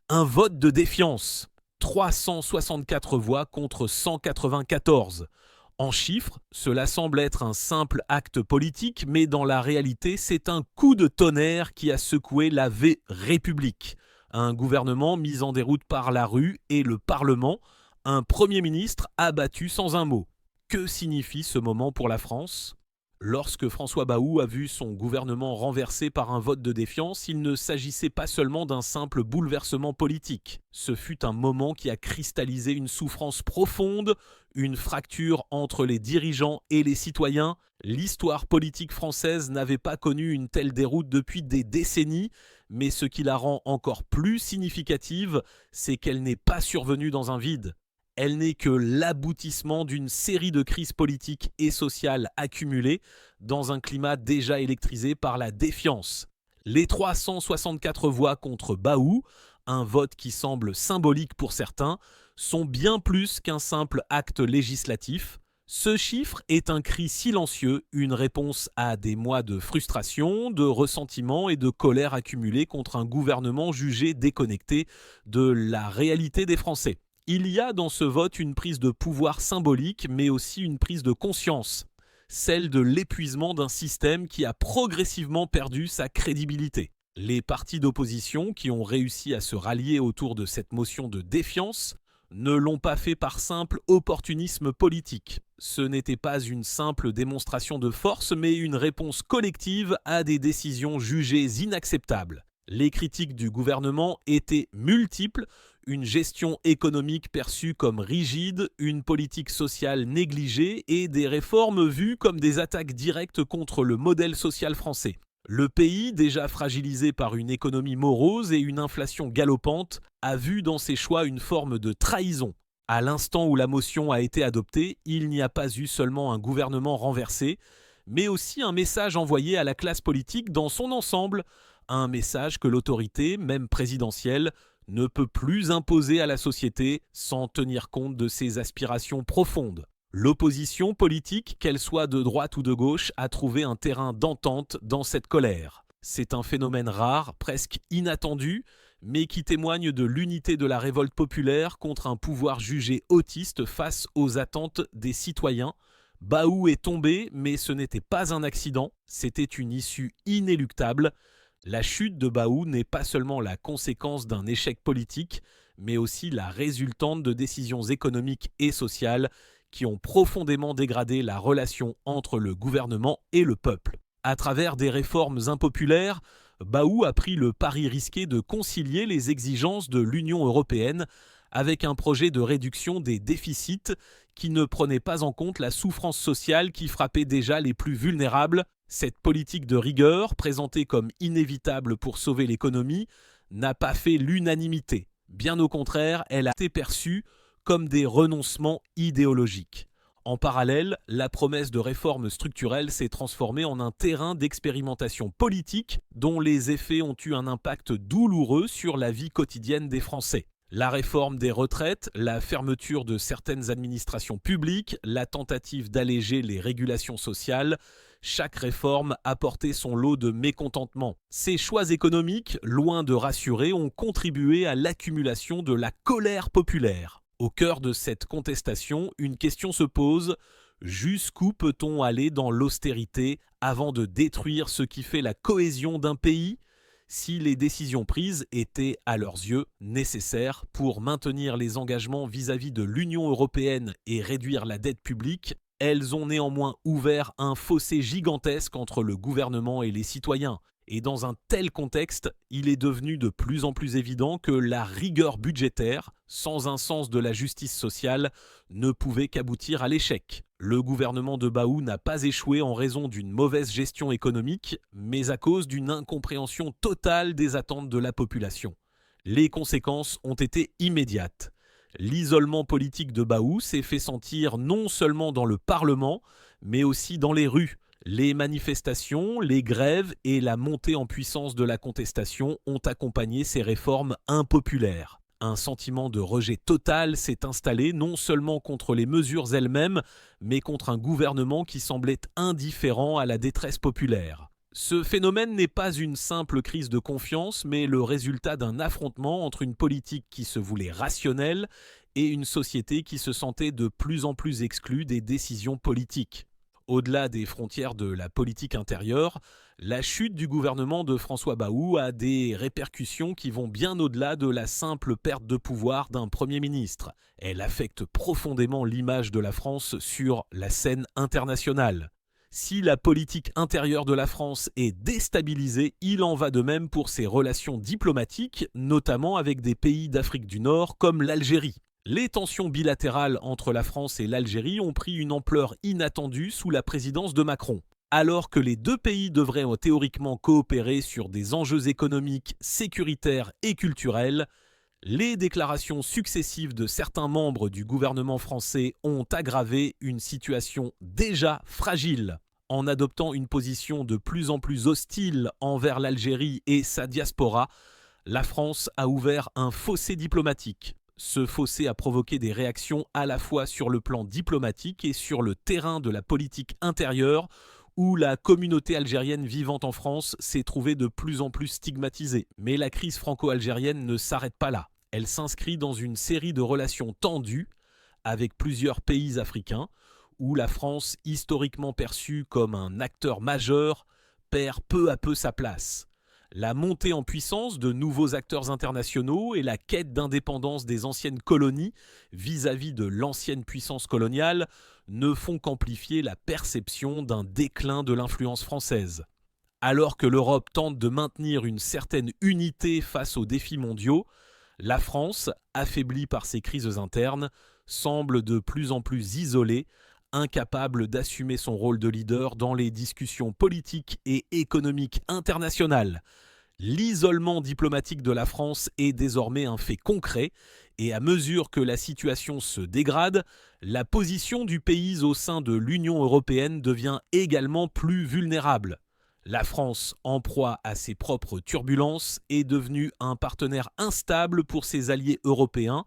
Un vote de défiance. 364 voix contre 194. En chiffres, cela semble être un simple acte politique, mais dans la réalité, c'est un coup de tonnerre qui a secoué la République. Un gouvernement mis en déroute par la rue et le Parlement, un Premier ministre abattu sans un mot. Que signifie ce moment pour la France ? Lorsque François Bayrou a vu son gouvernement renversé par un vote de défiance, il ne s'agissait pas seulement d'un simple bouleversement politique. Ce fut un moment qui a cristallisé une souffrance profonde, une fracture entre les dirigeants et les citoyens. L'histoire politique française n'avait pas connu une telle déroute depuis des décennies, mais ce qui la rend encore plus significative, c'est qu'elle n'est pas survenue dans un vide. Elle n'est que l'aboutissement d'une série de crises politiques et sociales accumulées dans un climat déjà électrisé par la défiance. Les 364 voix contre Bayrou, un vote qui semble symbolique pour certains, sont bien plus qu'un simple acte législatif. Ce chiffre est un cri silencieux, une réponse à des mois de frustration, de ressentiment et de colère accumulés contre un gouvernement jugé déconnecté de la réalité des Français. Il y a dans ce vote une prise de pouvoir symbolique, mais aussi une prise de conscience, celle de l'épuisement d'un système qui a progressivement perdu sa crédibilité. Les partis d'opposition qui ont réussi à se rallier autour de cette motion de défiance ne l'ont pas fait par simple opportunisme politique. Ce n'était pas une simple démonstration de force, mais une réponse collective à des décisions jugées inacceptables. Les critiques du gouvernement étaient multiples, une gestion économique perçue comme rigide, une politique sociale négligée et des réformes vues comme des attaques directes contre le modèle social français. Le pays, déjà fragilisé par une économie morose et une inflation galopante, a vu dans ses choix une forme de trahison. À l'instant où la motion a été adoptée, il n'y a pas eu seulement un gouvernement renversé, mais aussi un message envoyé à la classe politique dans son ensemble, un message que l'autorité, même présidentielle, ne peut plus imposer à la société sans tenir compte de ses aspirations profondes. L'opposition politique, qu'elle soit de droite ou de gauche, a trouvé un terrain d'entente dans cette colère. C'est un phénomène rare, presque inattendu, mais qui témoigne de l'unité de la révolte populaire contre un pouvoir jugé autiste face aux attentes des citoyens. Bayrou est tombé, mais ce n'était pas un accident, c'était une issue inéluctable. La chute de Bayrou n'est pas seulement la conséquence d'un échec politique, mais aussi la résultante de décisions économiques et sociales qui ont profondément dégradé la relation entre le gouvernement et le peuple. À travers des réformes impopulaires, Bayrou a pris le pari risqué de concilier les exigences de l'Union européenne avec un projet de réduction des déficits qui ne prenait pas en compte la souffrance sociale qui frappait déjà les plus vulnérables. Cette politique de rigueur, présentée comme inévitable pour sauver l'économie, n'a pas fait l'unanimité. Bien au contraire, elle a été perçue comme des renoncements idéologiques. En parallèle, la promesse de réformes structurelles s'est transformée en un terrain d'expérimentation politique dont les effets ont eu un impact douloureux sur la vie quotidienne des Français. La réforme des retraites, la fermeture de certaines administrations publiques, la tentative d'alléger les régulations sociales, chaque réforme a porté son lot de mécontentement. Ces choix économiques, loin de rassurer, ont contribué à l'accumulation de la colère populaire. Au cœur de cette contestation, une question se pose: jusqu'où peut-on aller dans l'austérité avant de détruire ce qui fait la cohésion d'un pays ? Si les décisions prises étaient, à leurs yeux, nécessaires pour maintenir les engagements vis-à-vis de l'Union européenne et réduire la dette publique, elles ont néanmoins ouvert un fossé gigantesque entre le gouvernement et les citoyens. Et dans un tel contexte, il est devenu de plus en plus évident que la rigueur budgétaire, sans un sens de la justice sociale, ne pouvait qu'aboutir à l'échec. Le gouvernement de Bayrou n'a pas échoué en raison d'une mauvaise gestion économique, mais à cause d'une incompréhension totale des attentes de la population. Les conséquences ont été immédiates. L'isolement politique de Bayrou s'est fait sentir non seulement dans le Parlement, mais aussi dans les rues. Les manifestations, les grèves et la montée en puissance de la contestation ont accompagné ces réformes impopulaires. Un sentiment de rejet total s'est installé non seulement contre les mesures elles-mêmes, mais contre un gouvernement qui semblait indifférent à la détresse populaire. Ce phénomène n'est pas une simple crise de confiance, mais le résultat d'un affrontement entre une politique qui se voulait rationnelle et une société qui se sentait de plus en plus exclue des décisions politiques. Au-delà des frontières de la politique intérieure, la chute du gouvernement de François Bayrou a des répercussions qui vont bien au-delà de la simple perte de pouvoir d'un Premier ministre. Elle affecte profondément l'image de la France sur la scène internationale. Si la politique intérieure de la France est déstabilisée, il en va de même pour ses relations diplomatiques, notamment avec des pays d'Afrique du Nord comme l'Algérie. Les tensions bilatérales entre la France et l'Algérie ont pris une ampleur inattendue sous la présidence de Macron. Alors que les deux pays devraient théoriquement coopérer sur des enjeux économiques, sécuritaires et culturels, les déclarations successives de certains membres du gouvernement français ont aggravé une situation déjà fragile. En adoptant une position de plus en plus hostile envers l'Algérie et sa diaspora, la France a ouvert un fossé diplomatique. Ce fossé a provoqué des réactions à la fois sur le plan diplomatique et sur le terrain de la politique intérieure, où la communauté algérienne vivant en France s'est trouvée de plus en plus stigmatisée. Mais la crise franco-algérienne ne s'arrête pas là. Elle s'inscrit dans une série de relations tendues avec plusieurs pays africains, où la France, historiquement perçue comme un acteur majeur, perd peu à peu sa place. La montée en puissance de nouveaux acteurs internationaux et la quête d'indépendance des anciennes colonies vis-à-vis de l'ancienne puissance coloniale ne font qu'amplifier la perception d'un déclin de l'influence française. Alors que l'Europe tente de maintenir une certaine unité face aux défis mondiaux, la France, affaiblie par ses crises internes, semble de plus en plus isolée, incapable d'assumer son rôle de leader dans les discussions politiques et économiques internationales. L'isolement diplomatique de la France est désormais un fait concret et à mesure que la situation se dégrade, la position du pays au sein de l'Union européenne devient également plus vulnérable. La France, en proie à ses propres turbulences, est devenue un partenaire instable pour ses alliés européens,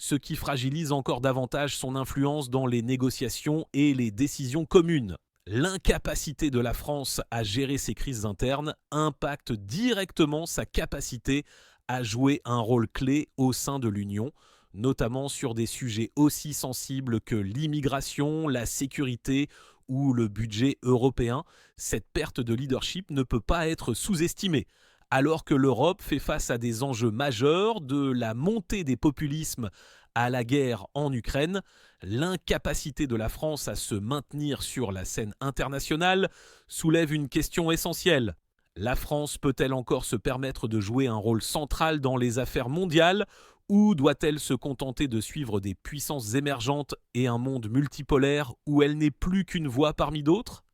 ce qui fragilise encore davantage son influence dans les négociations et les décisions communes. L'incapacité de la France à gérer ses crises internes impacte directement sa capacité à jouer un rôle clé au sein de l'Union, notamment sur des sujets aussi sensibles que l'immigration, la sécurité ou le budget européen. Cette perte de leadership ne peut pas être sous-estimée. Alors que l'Europe fait face à des enjeux majeurs, de la montée des populismes à la guerre en Ukraine, l'incapacité de la France à se maintenir sur la scène internationale soulève une question essentielle. La France peut-elle encore se permettre de jouer un rôle central dans les affaires mondiales ou doit-elle se contenter de suivre des puissances émergentes et un monde multipolaire où elle n'est plus qu'une voix parmi d'autres ?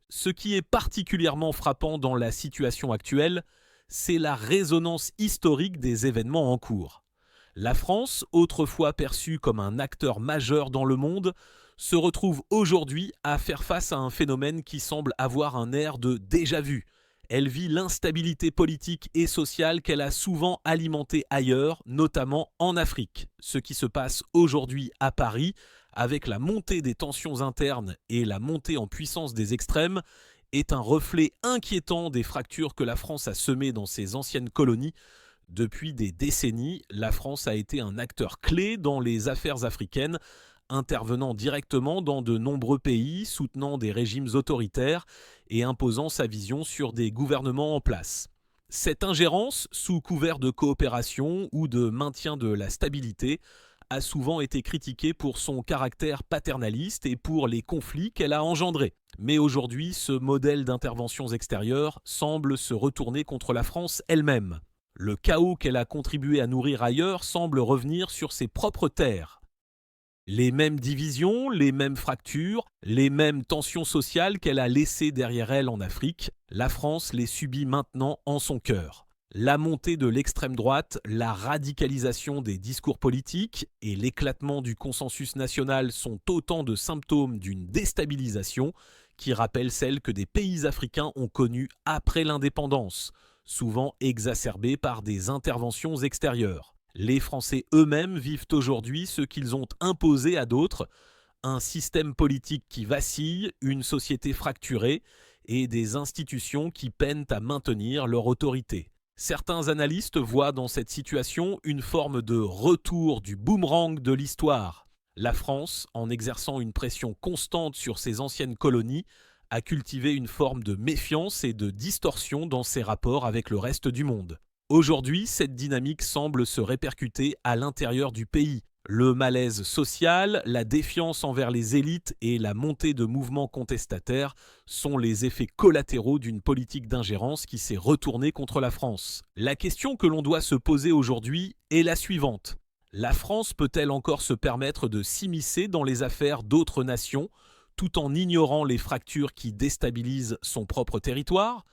Ce qui est particulièrement frappant dans la situation actuelle, c'est la résonance historique des événements en cours. La France, autrefois perçue comme un acteur majeur dans le monde, se retrouve aujourd'hui à faire face à un phénomène qui semble avoir un air de déjà-vu. Elle vit l'instabilité politique et sociale qu'elle a souvent alimentée ailleurs, notamment en Afrique. Ce qui se passe aujourd'hui à Paris, avec la montée des tensions internes et la montée en puissance des extrêmes, est un reflet inquiétant des fractures que la France a semées dans ses anciennes colonies. Depuis des décennies, la France a été un acteur clé dans les affaires africaines, intervenant directement dans de nombreux pays, soutenant des régimes autoritaires et imposant sa vision sur des gouvernements en place. Cette ingérence, sous couvert de coopération ou de maintien de la stabilité, a souvent été critiquée pour son caractère paternaliste et pour les conflits qu'elle a engendrés. Mais aujourd'hui, ce modèle d'interventions extérieures semble se retourner contre la France elle-même. Le chaos qu'elle a contribué à nourrir ailleurs semble revenir sur ses propres terres. Les mêmes divisions, les mêmes fractures, les mêmes tensions sociales qu'elle a laissées derrière elle en Afrique, la France les subit maintenant en son cœur. La montée de l'extrême droite, la radicalisation des discours politiques et l'éclatement du consensus national sont autant de symptômes d'une déstabilisation qui rappelle celle que des pays africains ont connue après l'indépendance, souvent exacerbée par des interventions extérieures. Les Français eux-mêmes vivent aujourd'hui ce qu'ils ont imposé à d'autres, un système politique qui vacille, une société fracturée et des institutions qui peinent à maintenir leur autorité. Certains analystes voient dans cette situation une forme de retour du boomerang de l'histoire. La France, en exerçant une pression constante sur ses anciennes colonies, a cultivé une forme de méfiance et de distorsion dans ses rapports avec le reste du monde. Aujourd'hui, cette dynamique semble se répercuter à l'intérieur du pays. Le malaise social, la défiance envers les élites et la montée de mouvements contestataires sont les effets collatéraux d'une politique d'ingérence qui s'est retournée contre la France. La question que l'on doit se poser aujourd'hui est la suivante. La France peut-elle encore se permettre de s'immiscer dans les affaires d'autres nations tout en ignorant les fractures qui déstabilisent son propre territoire ?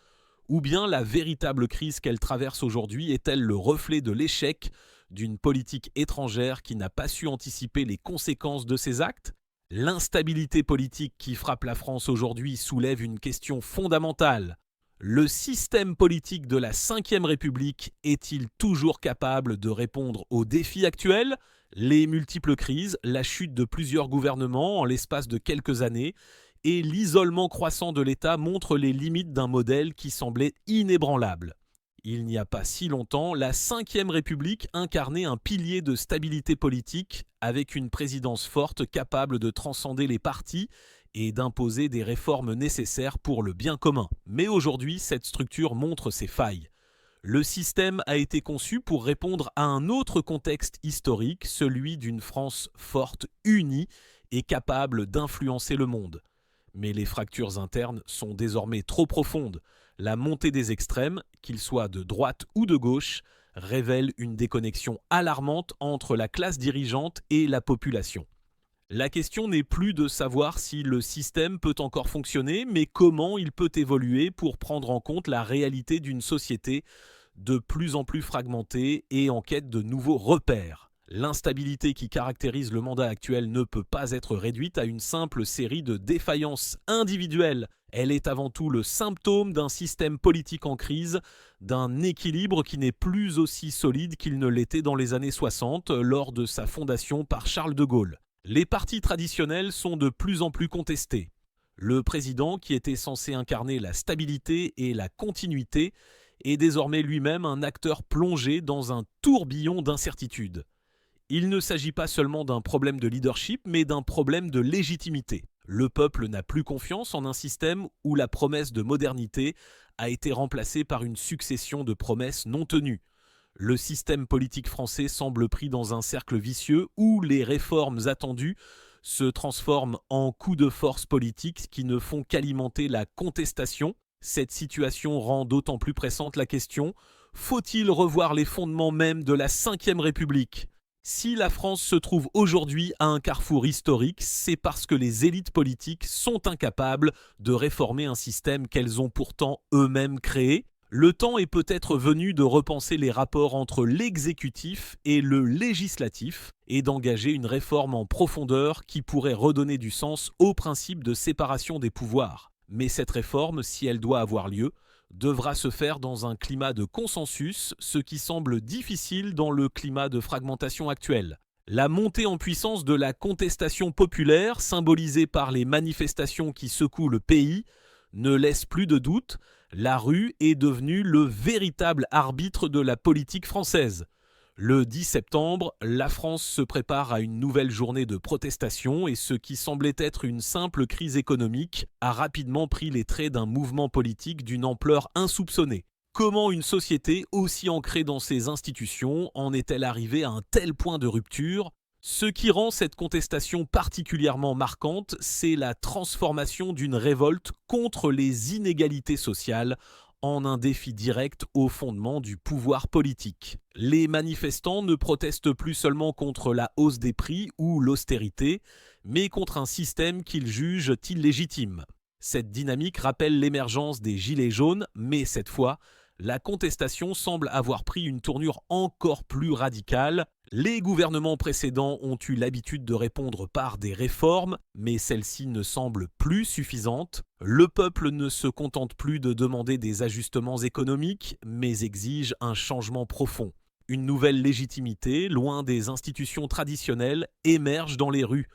Ou bien la véritable crise qu'elle traverse aujourd'hui est-elle le reflet de l'échec d'une politique étrangère qui n'a pas su anticiper les conséquences de ses actes ? L'instabilité politique qui frappe la France aujourd'hui soulève une question fondamentale. Le système politique de la Ve République est-il toujours capable de répondre aux défis actuels ? Les multiples crises, la chute de plusieurs gouvernements en l'espace de quelques années et l'isolement croissant de l'État montrent les limites d'un modèle qui semblait inébranlable. Il n'y a pas si longtemps, la Ve République incarnait un pilier de stabilité politique avec une présidence forte capable de transcender les partis et d'imposer des réformes nécessaires pour le bien commun. Mais aujourd'hui, cette structure montre ses failles. Le système a été conçu pour répondre à un autre contexte historique, celui d'une France forte, unie et capable d'influencer le monde. Mais les fractures internes sont désormais trop profondes. La montée des extrêmes, qu'ils soient de droite ou de gauche, révèle une déconnexion alarmante entre la classe dirigeante et la population. La question n'est plus de savoir si le système peut encore fonctionner, mais comment il peut évoluer pour prendre en compte la réalité d'une société de plus en plus fragmentée et en quête de nouveaux repères. L'instabilité qui caractérise le mandat actuel ne peut pas être réduite à une simple série de défaillances individuelles. Elle est avant tout le symptôme d'un système politique en crise, d'un équilibre qui n'est plus aussi solide qu'il ne l'était dans les années 60 lors de sa fondation par Charles de Gaulle. Les partis traditionnels sont de plus en plus contestés. Le président, qui était censé incarner la stabilité et la continuité, est désormais lui-même un acteur plongé dans un tourbillon d'incertitudes. Il ne s'agit pas seulement d'un problème de leadership, mais d'un problème de légitimité. Le peuple n'a plus confiance en un système où la promesse de modernité a été remplacée par une succession de promesses non tenues. Le système politique français semble pris dans un cercle vicieux où les réformes attendues se transforment en coups de force politiques qui ne font qu'alimenter la contestation. Cette situation rend d'autant plus pressante la question : faut-il revoir les fondements même de la Ve République ? Si la France se trouve aujourd'hui à un carrefour historique, c'est parce que les élites politiques sont incapables de réformer un système qu'elles ont pourtant eux-mêmes créé. Le temps est peut-être venu de repenser les rapports entre l'exécutif et le législatif et d'engager une réforme en profondeur qui pourrait redonner du sens au principe de séparation des pouvoirs. Mais cette réforme, si elle doit avoir lieu, devra se faire dans un climat de consensus, ce qui semble difficile dans le climat de fragmentation actuel. La montée en puissance de la contestation populaire, symbolisée par les manifestations qui secouent le pays, ne laisse plus de doute, la rue est devenue le véritable arbitre de la politique française. Le 10 septembre, la France se prépare à une nouvelle journée de protestation et ce qui semblait être une simple crise économique a rapidement pris les traits d'un mouvement politique d'une ampleur insoupçonnée. Comment une société aussi ancrée dans ses institutions en est-elle arrivée à un tel point de rupture ? Ce qui rend cette contestation particulièrement marquante, c'est la transformation d'une révolte contre les inégalités sociales en un défi direct au fondement du pouvoir politique. Les manifestants ne protestent plus seulement contre la hausse des prix ou l'austérité, mais contre un système qu'ils jugent illégitime. Cette dynamique rappelle l'émergence des Gilets jaunes, mais cette fois, la contestation semble avoir pris une tournure encore plus radicale. Les gouvernements précédents ont eu l'habitude de répondre par des réformes, mais celles-ci ne semblent plus suffisantes. Le peuple ne se contente plus de demander des ajustements économiques, mais exige un changement profond. Une nouvelle légitimité, loin des institutions traditionnelles, émerge dans les rues.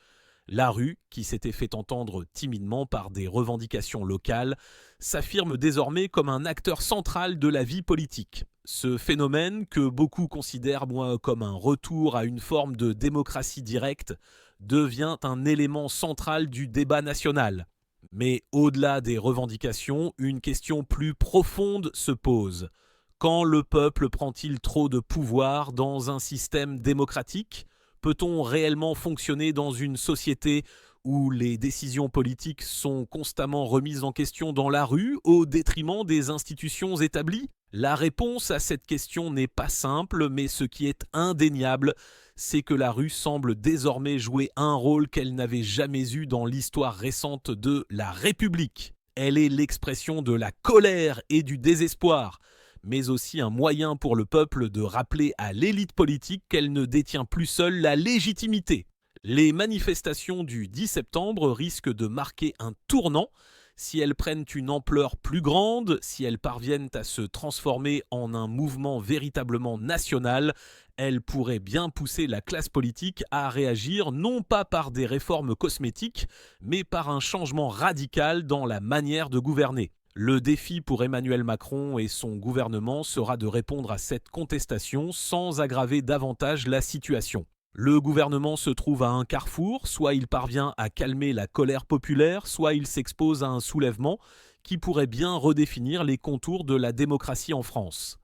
La rue, qui s'était fait entendre timidement par des revendications locales, s'affirme désormais comme un acteur central de la vie politique. Ce phénomène, que beaucoup considèrent comme un retour à une forme de démocratie directe, devient un élément central du débat national. Mais au-delà des revendications, une question plus profonde se pose. Quand le peuple prend-il trop de pouvoir dans un système démocratique ? Peut-on réellement fonctionner dans une société où les décisions politiques sont constamment remises en question dans la rue au détriment des institutions établies ? La réponse à cette question n'est pas simple, mais ce qui est indéniable, c'est que la rue semble désormais jouer un rôle qu'elle n'avait jamais eu dans l'histoire récente de la République. Elle est l'expression de la colère et du désespoir, mais aussi un moyen pour le peuple de rappeler à l'élite politique qu'elle ne détient plus seule la légitimité. Les manifestations du 10 septembre risquent de marquer un tournant. Si elles prennent une ampleur plus grande, si elles parviennent à se transformer en un mouvement véritablement national, elles pourraient bien pousser la classe politique à réagir non pas par des réformes cosmétiques, mais par un changement radical dans la manière de gouverner. Le défi pour Emmanuel Macron et son gouvernement sera de répondre à cette contestation sans aggraver davantage la situation. Le gouvernement se trouve à un carrefour, soit il parvient à calmer la colère populaire, soit il s'expose à un soulèvement qui pourrait bien redéfinir les contours de la démocratie en France.